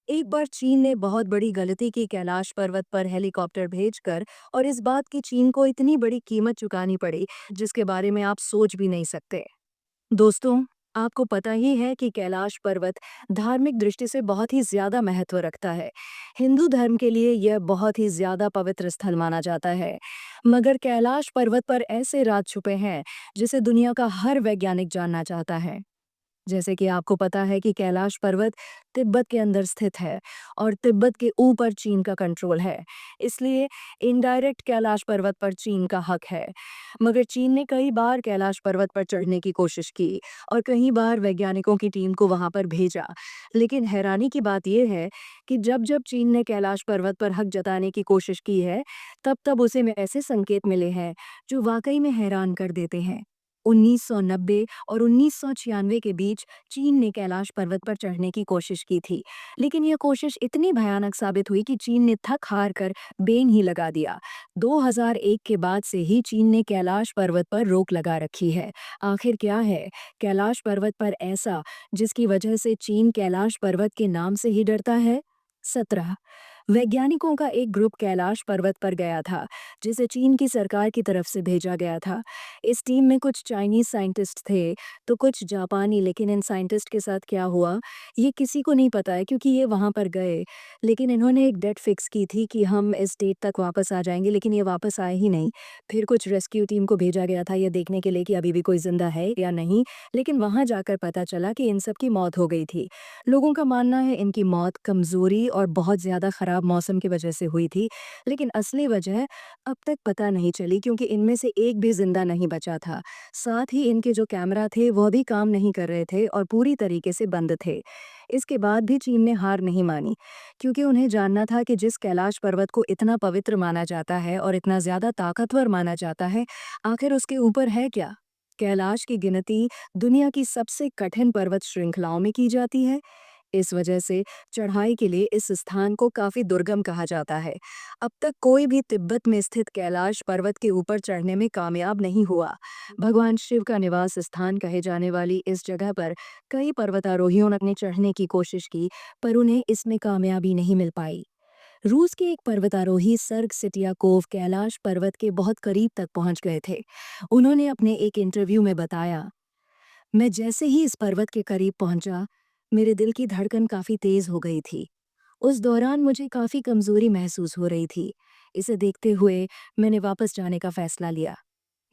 एक बार चीन ने बहुत बड़ी गलती की कैलाश पर्वत पर हेलीकॉप्टर भेजकर। और इस बात की चीन को इतनी बड़ी कीमत चुकानी पड़ी जिसके बारे में आप सोच भी नहीं सकते। दोस्तों, आपको पता ही है कि कैलाश पर्वत धार्मिक दृष्टि से बहुत ही ज्यादा महत्व रखता है। हिंदू धर्म के लिए यह बहुत ही ज्यादा पवित्र स्थल माना जाता है। मगर कैलाश पर्वत पर ऐसे राज छुपे हैं जिसे दुनिया का हर वैज्ञानिक जानना चाहता है। जैसे कि आपको पता है कि कैलाश पर्वत तिब्बत के अंदर स्थित है और तिब्बत के ऊपर चीन का कंट्रोल है। इसलिए इनडायरेक्ट कैलाश पर्वत पर चीन का हक है। मगर चीन ने कई बार कैलाश पर्वत पर चढ़ने की कोशिश की और कई बार वैज्ञानिकों की टीम को वहां पर भेजा। लेकिन हैरानी की बात यह है कि जब जब चीन ने कैलाश पर्वत पर हक जताने की कोशिश की है, तब तब उसे में ऐसे संकेत मिले हैं जो वाकई में हैरान कर देते हैं। 1990 और 1996 के बीच चीन ने कैलाश पर्वत पर चढ़ने की कोशिश की थी। लेकिन यह कोशिश इतनी भयानक साबित हुई कि चीन ने थक हार कर बेन ही लगा दिया। 2001 के बाद से ही चीन ने कैलाश पर्वत पर रोक लगा रखी है। आखिर क्या है कैलाश पर्वत पर ऐसा जिसकी वजह से चीन कैलाश पर्वत के नाम से ही डरता है? 17 वैज्ञानिकों का एक ग्रुप कैलाश पर्वत पर गया था, जिसे चीन की सरकार की तरफ से भेजा गया था। इस टीम में कुछ चाइनीज साइंटिस्ट थे तो कुछ जापानी। लेकिन इन साइंटिस्ट के साथ क्या हुआ ये किसी को नहीं पता है, क्योंकि ये वहां पर गए लेकिन इन्होंने एक डेट फिक्स की थी कि हम इस डेट तक वापस आ जाएंगे, लेकिन ये वापस आए ही नहीं। फिर कुछ रेस्क्यू टीम को भेजा गया था ये देखने के लिए कि अभी भी कोई जिंदा है या नहीं। लेकिन वहां जाकर पता चला कि इन सब की मौत हो गई थी। लोगों का मानना है इनकी मौत कमजोरी और बहुत ज्यादा खराब मौसम की वजह से हुई थी। लेकिन असली वजह अब तक पता नहीं चली, क्योंकि इनमें से एक भी जिंदा नहीं बचा था। साथ ही इनके जो कैमरा थे वह भी काम नहीं कर रहे थे और पूरी तरीके से बंद थे। इसके बाद भी चीन ने हार नहीं मानी, क्योंकि उन्हें जानना था कि जिस कैलाश पर्वत को इतना पवित्र माना जाता है और इतना ज्यादा ताकतवर माना जाता है, आखिर उसके ऊपर है क्या। कैलाश की गिनती दुनिया की सबसे कठिन पर्वत श्रृंखलाओं में की जाती है। इस वजह से चढ़ाई के लिए इस स्थान को काफी दुर्गम कहा जाता है। अब तक कोई भी तिब्बत में स्थित कैलाश पर्वत के ऊपर चढ़ने में कामयाब नहीं हुआ। भगवान शिव का निवास स्थान कहे जाने वाली इस जगह पर कई पर्वतारोहियों ने चढ़ने की कोशिश की, पर उन्हें इसमें कामयाबी नहीं मिल पाई। रूस के एक पर्वतारोही सर्ग सिटियाकोव कैलाश पर्वत के बहुत करीब तक पहुंच गए थे। उन्होंने अपने एक इंटरव्यू में बताया, मैं जैसे ही इस पर्वत के करीब पहुंचा, मेरे दिल की धड़कन काफी तेज हो गई थी। उस दौरान मुझे काफी कमजोरी महसूस हो रही थी। इसे देखते हुए मैंने वापस जाने का फैसला लिया।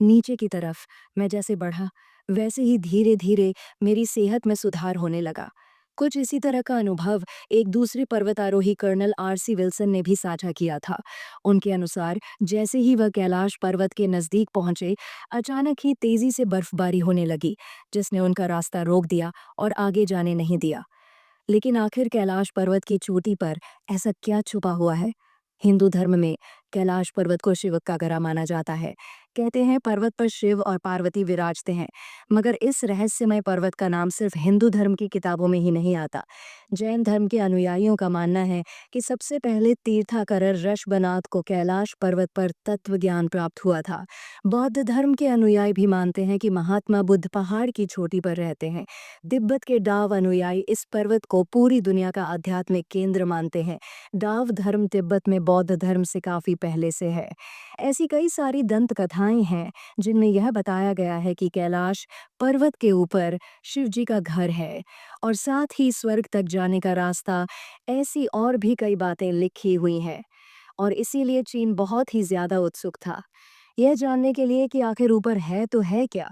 नीचे की तरफ मैं जैसे बढ़ा, वैसे ही धीरे धीरे मेरी सेहत में सुधार होने लगा। कुछ इसी तरह का अनुभव एक दूसरे पर्वतारोही कर्नल आरसी विल्सन ने भी साझा किया था। उनके अनुसार जैसे ही वह कैलाश पर्वत के नजदीक पहुंचे, अचानक ही तेजी से बर्फबारी होने लगी, जिसने उनका रास्ता रोक दिया और आगे जाने नहीं दिया। लेकिन आखिर कैलाश पर्वत की चोटी पर ऐसा क्या छुपा हुआ है? हिंदू धर्म में कैलाश पर्वत को शिव का गरा माना जाता है। कहते हैं पर्वत पर शिव और पार्वती विराजते हैं। मगर इस रहस्यमय पर्वत का नाम सिर्फ हिंदू धर्म की किताबों में ही नहीं आता। जैन धर्म के अनुयायियों का मानना है कि सबसे पहले तीर्थाकरर ऋषभनाथ को कैलाश पर्वत पर तत्व ज्ञान प्राप्त हुआ था। बौद्ध धर्म के अनुयायी भी मानते हैं कि महात्मा बुद्ध पहाड़ की चोटी पर रहते हैं। तिब्बत के डाव अनुयायी इस पर्वत को पूरी दुनिया का आध्यात्मिक केंद्र मानते हैं। डाव धर्म तिब्बत में बौद्ध धर्म से काफी पहले से है। ऐसी कई सारी दंत कथाएं हैं जिनमें यह बताया गया है कि कैलाश पर्वत के ऊपर शिव जी का घर है और साथ ही स्वर्ग तक जाने का रास्ता। ऐसी और भी कई बातें लिखी हुई हैं और इसीलिए चीन बहुत ही ज्यादा उत्सुक था यह जानने के लिए कि आखिर ऊपर है तो है क्या।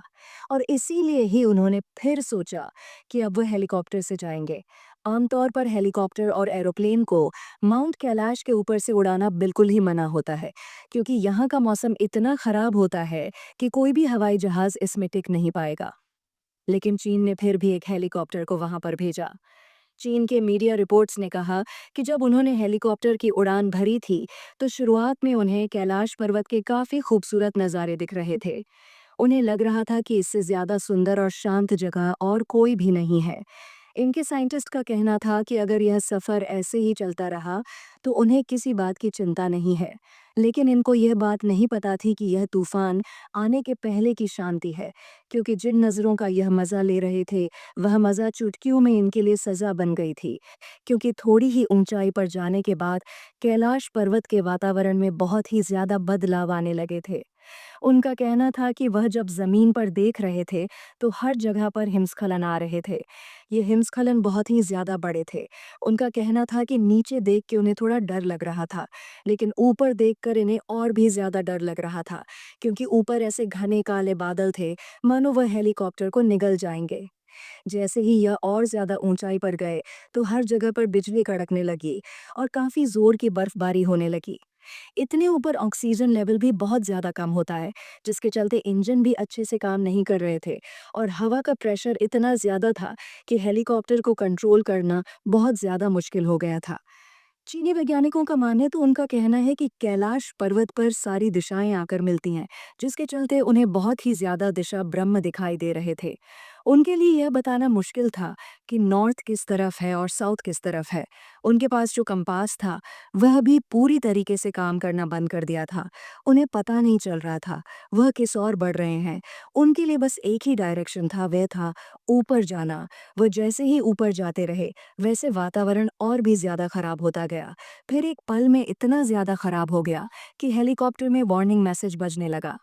और इसीलिए ही उन्होंने फिर सोचा कि अब वह हेलीकॉप्टर से जाएंगे। आमतौर पर हेलीकॉप्टर और एरोप्लेन को माउंट कैलाश के ऊपर से उड़ाना बिल्कुल ही मना होता है, क्योंकि यहाँ का मौसम इतना खराब होता है कि कोई भी हवाई जहाज इसमें टिक नहीं पाएगा। लेकिन चीन ने फिर भी एक हेलीकॉप्टर को वहां पर भेजा। चीन के मीडिया रिपोर्ट्स ने कहा कि जब उन्होंने हेलीकॉप्टर की उड़ान भरी थी तो शुरुआत में उन्हें कैलाश पर्वत के काफी खूबसूरत नज़ारे दिख रहे थे। उन्हें लग रहा था कि इससे ज्यादा सुंदर और शांत जगह और कोई भी नहीं है। इनके साइंटिस्ट का कहना था कि अगर यह सफ़र ऐसे ही चलता रहा तो उन्हें किसी बात की चिंता नहीं है। लेकिन इनको यह बात नहीं पता थी कि यह तूफान आने के पहले की शांति है, क्योंकि जिन नज़रों का यह मज़ा ले रहे थे, वह मज़ा चुटकियों में इनके लिए सज़ा बन गई थी। क्योंकि थोड़ी ही ऊंचाई पर जाने के बाद कैलाश पर्वत के वातावरण में बहुत ही ज़्यादा बदलाव आने लगे थे। उनका कहना था कि वह जब जमीन पर देख रहे थे तो हर जगह पर हिमस्खलन आ रहे थे। ये हिमस्खलन बहुत ही ज्यादा बड़े थे। उनका कहना था कि नीचे देख के उन्हें थोड़ा डर लग रहा था, लेकिन ऊपर देखकर इन्हें और भी ज्यादा डर लग रहा था, क्योंकि ऊपर ऐसे घने काले बादल थे, मानो वह हेलीकॉप्टर को निगल जाएंगे। जैसे ही यह और ज्यादा ऊंचाई पर गए तो हर जगह पर बिजली कड़कने लगी और काफी जोर की बर्फबारी होने लगी। इतने ऊपर ऑक्सीजन लेवल भी बहुत ज़्यादा कम होता है, जिसके चलते इंजन भी अच्छे से काम नहीं कर रहे थे और हवा का प्रेशर इतना ज़्यादा था कि हेलीकॉप्टर को कंट्रोल करना बहुत ज़्यादा मुश्किल हो गया था। चीनी वैज्ञानिकों का माने तो उनका कहना है कि कैलाश पर्वत पर सारी दिशाएं आकर मिलती हैं, जिसके चलते उन्हें बहुत ही ज्यादा दिशा ब्रह्म दिखाई दे रहे थे। उनके लिए यह बताना मुश्किल था कि नॉर्थ किस तरफ है और साउथ किस तरफ है। उनके पास जो कंपास था वह भी पूरी तरीके से काम करना बंद कर दिया था। उन्हें पता नहीं चल रहा था वह किस ओर बढ़ रहे हैं। उनके लिए बस एक ही डायरेक्शन था, वह था ऊपर जाना। वह जैसे ही ऊपर जाते रहे वैसे वातावरण और भी ज्यादा खराब होता गया। फिर एक पल में इतना ज्यादा खराब हो गया कि हेलीकॉप्टर में वार्निंग मैसेज बजने लगा।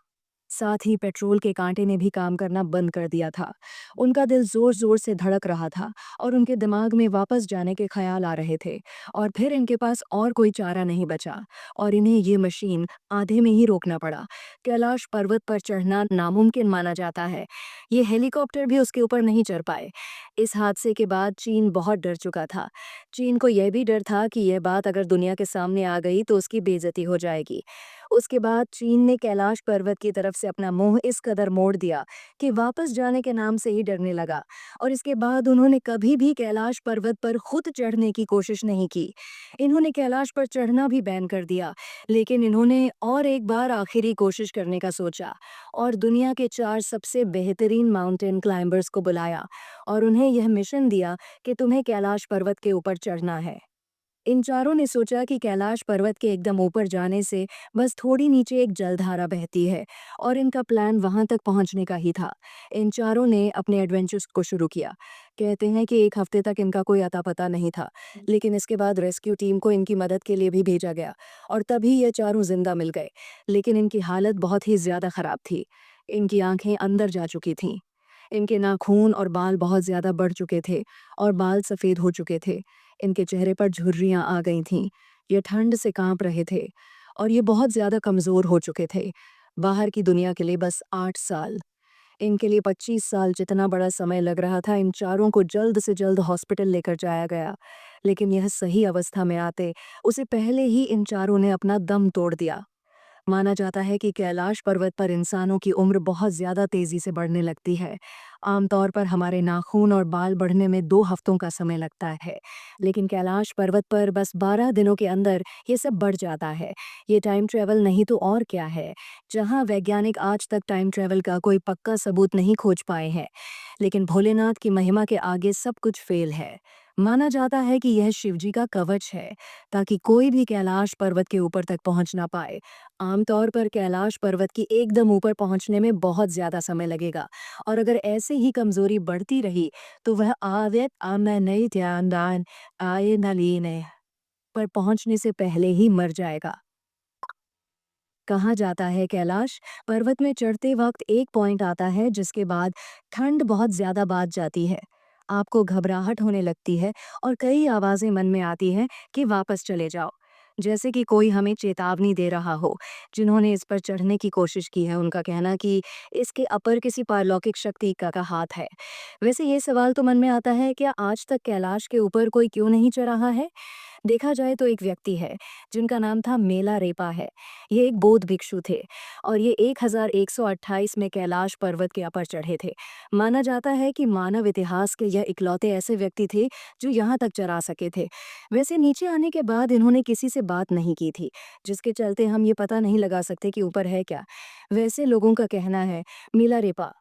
साथ ही पेट्रोल के कांटे ने भी काम करना बंद कर दिया था। उनका दिल जोर जोर से धड़क रहा था और उनके दिमाग में वापस जाने के ख्याल आ रहे थे। और फिर इनके पास और कोई चारा नहीं बचा और इन्हें ये मशीन आधे में ही रोकना पड़ा। कैलाश पर्वत पर चढ़ना नामुमकिन माना जाता है। ये हेलीकॉप्टर भी उसके ऊपर नहीं चढ़ पाए। इस हादसे के बाद चीन बहुत डर चुका था। चीन को यह भी डर था कि यह बात अगर दुनिया के सामने आ गई तो उसकी बेइज्जती हो जाएगी। उसके बाद चीन ने कैलाश पर्वत की तरफ से अपना मुंह इस कदर मोड़ दिया कि वापस जाने के नाम से ही डरने लगा और इसके बाद उन्होंने कभी भी कैलाश पर्वत पर खुद चढ़ने की कोशिश नहीं की। इन्होंने कैलाश पर चढ़ना भी बैन कर दिया, लेकिन इन्होंने और एक बार आखिरी कोशिश करने का सोचा और दुनिया के 4 सबसे बेहतरीन माउंटेन क्लाइंबर्स को बुलाया और उन्हें यह मिशन दिया कि तुम्हें कैलाश पर्वत के ऊपर चढ़ना है। इन चारों ने सोचा कि कैलाश पर्वत के एकदम ऊपर जाने से बस थोड़ी नीचे एक जलधारा बहती है और इनका प्लान वहां तक पहुंचने का ही था। इन चारों ने अपने एडवेंचर्स को शुरू किया। कहते हैं कि एक हफ्ते तक इनका कोई अता पता नहीं था, लेकिन इसके बाद रेस्क्यू टीम को इनकी मदद के लिए भी भेजा गया और तभी ये चारों जिंदा मिल गए। लेकिन इनकी हालत बहुत ही ज्यादा खराब थी। इनकी आंखें अंदर जा चुकी थीं। इनके नाखून और बाल बहुत ज्यादा बढ़ चुके थे और बाल सफेद हो चुके थे। इनके चेहरे पर झुर्रियां आ गई थीं। ये ठंड से कांप रहे थे और ये बहुत ज्यादा कमजोर हो चुके थे। बाहर की दुनिया के लिए बस 8 साल, इनके लिए 25 साल जितना बड़ा समय लग रहा था। इन चारों को जल्द से जल्द हॉस्पिटल लेकर जाया गया, लेकिन यह सही अवस्था में आते उसे पहले ही इन चारों ने अपना दम तोड़ दिया। माना जाता है कि कैलाश पर्वत पर इंसानों की उम्र बहुत ज्यादा तेजी से बढ़ने लगती है। आमतौर पर हमारे नाखून और बाल बढ़ने में 2 हफ्तों का समय लगता है, लेकिन कैलाश पर्वत पर बस 12 दिनों के अंदर ये सब बढ़ जाता है। ये टाइम ट्रेवल नहीं तो और क्या है। जहां वैज्ञानिक आज तक टाइम ट्रेवल का कोई पक्का सबूत नहीं खोज पाए हैं, लेकिन भोलेनाथ की महिमा के आगे सब कुछ फेल है। माना जाता है कि यह शिवजी का कवच है, ताकि कोई भी कैलाश पर्वत के ऊपर तक पहुंच ना पाए। आमतौर पर कैलाश पर्वत की एकदम ऊपर पहुंचने में बहुत ज्यादा समय लगेगा और अगर ऐसे ही कमजोरी बढ़ती रही तो वह आवेत आमे नहीं ध्यान दान आए नलीने पर पहुंचने से पहले ही मर जाएगा। कहा जाता है कैलाश पर्वत में चढ़ते वक्त एक पॉइंट आता है जिसके बाद ठंड बहुत ज्यादा बढ़ जाती है। आपको घबराहट होने लगती है और कई आवाजें मन में आती हैं कि वापस चले जाओ, जैसे कि कोई हमें चेतावनी दे रहा हो। जिन्होंने इस पर चढ़ने की कोशिश की है उनका कहना कि इसके अपर किसी पारलौकिक शक्ति का हाथ है। वैसे ये सवाल तो मन में आता है, क्या आज तक कैलाश के ऊपर कोई क्यों नहीं चढ़ा है? देखा जाए तो एक व्यक्ति है जिनका नाम था मेला रेपा है। ये एक बौद्ध भिक्षु थे और ये 1128 में कैलाश पर्वत के ऊपर चढ़े थे। माना जाता है कि मानव इतिहास के यह इकलौते ऐसे व्यक्ति थे जो यहाँ तक चढ़ा सके थे। वैसे नीचे आने के बाद इन्होंने किसी से बात नहीं की थी, जिसके चलते हम ये पता नहीं लगा सकते कि ऊपर है क्या। वैसे लोगों का कहना है, मिला रेपा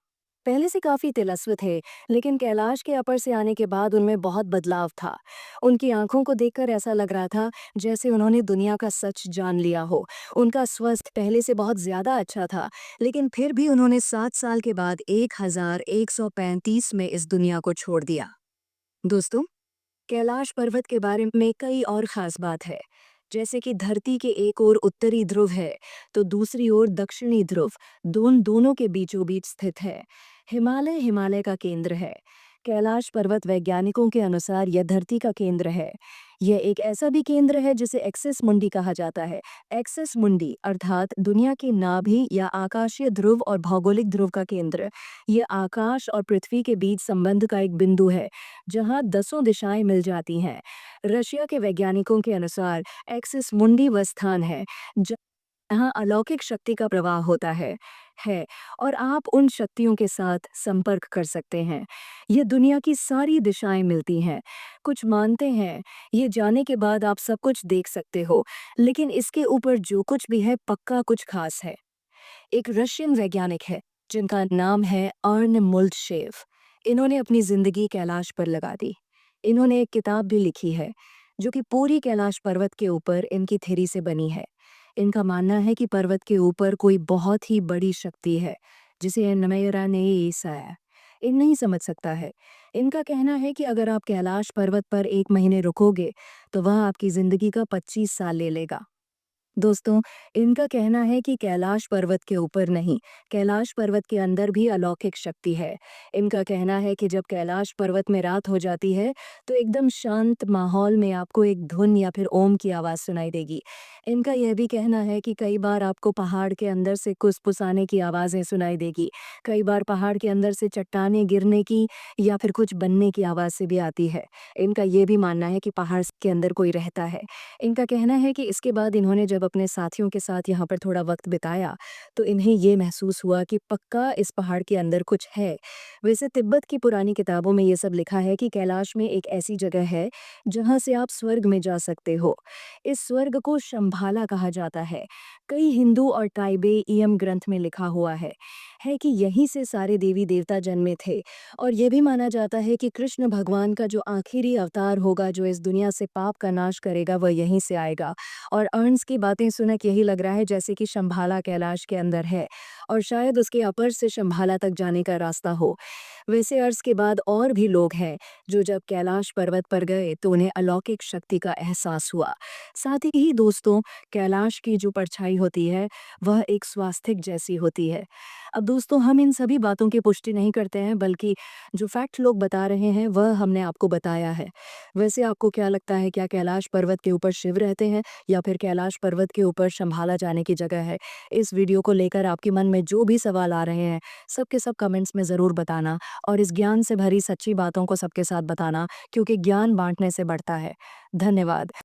पहले से काफी तिलस्म थे, लेकिन कैलाश के अपर से आने के बाद उनमें बहुत बदलाव था। उनकी आंखों को देखकर ऐसा लग रहा था जैसे उन्होंने दुनिया का सच जान लिया हो। उनका स्वास्थ्य पहले से बहुत ज्यादा अच्छा था, लेकिन फिर भी उन्होंने 7 साल के बाद 1135 में इस दुनिया को छोड़ दिया। दोस्तों, कैलाश पर्वत के बारे में कई और खास बात है। जैसे कि धरती के एक ओर उत्तरी ध्रुव है, तो दूसरी ओर दक्षिणी ध्रुव, दोनों के बीचों बीच स्थित है। हिमालय हिमालय का केंद्र है। कैलाश पर्वत वैज्ञानिकों के अनुसार यह धरती का केंद्र है। यह एक ऐसा भी केंद्र है जिसे एक्सिस मुंडी कहा जाता है। एक्सिस मुंडी अर्थात दुनिया की नाभि या आकाशीय ध्रुव और भौगोलिक ध्रुव का केंद्र। यह आकाश और पृथ्वी के बीच संबंध का एक बिंदु है, जहां दसों दिशाएं मिल जाती हैं। रशिया के वैज्ञानिकों के अनुसार एक्सिस मुंडी वह स्थान है जहाँ अलौकिक शक्ति का प्रवाह होता है और आप उन शक्तियों के साथ संपर्क कर सकते हैं। ये दुनिया की सारी दिशाएं मिलती हैं। कुछ मानते हैं ये जाने के बाद आप सब कुछ देख सकते हो, लेकिन इसके ऊपर जो कुछ भी है पक्का कुछ खास है। एक रशियन वैज्ञानिक है जिनका नाम है अर्न मुल्डशेव। इन्होंने अपनी जिंदगी कैलाश पर लगा दी। इन्होंने एक किताब भी लिखी है जो कि पूरी कैलाश पर्वत के ऊपर इनकी थ्योरी से बनी है। इनका मानना है कि पर्वत के ऊपर कोई बहुत ही बड़ी शक्ति है जिसे नमयरा ने ईसा इन नहीं समझ सकता है। इनका कहना है कि अगर आप कैलाश पर्वत पर 1 महीने रुकोगे तो वह आपकी जिंदगी का 25 साल ले लेगा। दोस्तों, इनका कहना है कि कैलाश पर्वत के ऊपर नहीं, कैलाश पर्वत के अंदर भी अलौकिक शक्ति है। इनका कहना है कि जब कैलाश पर्वत में रात हो जाती है, तो एकदम शांत माहौल में आपको एक धुन या फिर ओम की आवाज़ सुनाई देगी। इनका यह भी कहना है कि कई बार आपको पहाड़ के अंदर से कुसपुसाने की आवाज़ें सुनाई देगी। कई बार पहाड़ के अंदर से चट्टानें गिरने की या फिर कुछ बनने की आवाज़ से भी आती है। इनका ये भी मानना है कि पहाड़ के अंदर कोई रहता है। इनका कहना है कि इसके बाद इन्होंने जब अपने साथियों के साथ यहाँ पर थोड़ा वक्त बिताया, तो इन्हें ये महसूस हुआ कि पक्का इस पहाड़ के अंदर कुछ है। वैसे तिब्बत की पुरानी किताबों में ये सब लिखा है कि कैलाश में एक ऐसी जगह है जहाँ से आप स्वर्ग में जा सकते हो। इस स्वर्ग को शंभाला कहा जाता है। कई हिंदू और टाइबेइयम ग्रंथ में लिखा हुआ है कि यहीं से सारे देवी देवता जन्मे थे। और ये भी माना जाता है कि कृष्ण भगवान का जो आखिरी अवतार होगा, जो इस दुनिया से पाप का नाश करेगा, वह यहीं से आएगा। और अर्न्स की बातें सुनकर यही लग रहा है जैसे कि शंभाला कैलाश के अंदर है और शायद उसके अपर से शंभाला तक जाने का रास्ता हो। वैसे अर्स के बाद और भी लोग हैं जो जब कैलाश पर्वत पर गए तो उन्हें अलौकिक शक्ति का एहसास हुआ। साथ ही दोस्तों, कैलाश की जो परछाई होती है वह एक स्वास्तिक जैसी होती है। अब दोस्तों, हम इन सभी बातों की पुष्टि नहीं करते हैं, बल्कि जो फैक्ट लोग बता रहे हैं वह हमने आपको बताया है। वैसे आपको क्या लगता है, क्या कैलाश पर्वत के ऊपर शिव रहते हैं या फिर कैलाश पर्वत के ऊपर शंभाला जाने की जगह है? इस वीडियो को लेकर आपके मन में जो भी सवाल आ रहे हैं, सब के सब कमेंट्स में ज़रूर बताना और इस ज्ञान से भरी सच्ची बातों को सबके साथ बताना, क्योंकि ज्ञान बांटने से बढ़ता है। धन्यवाद।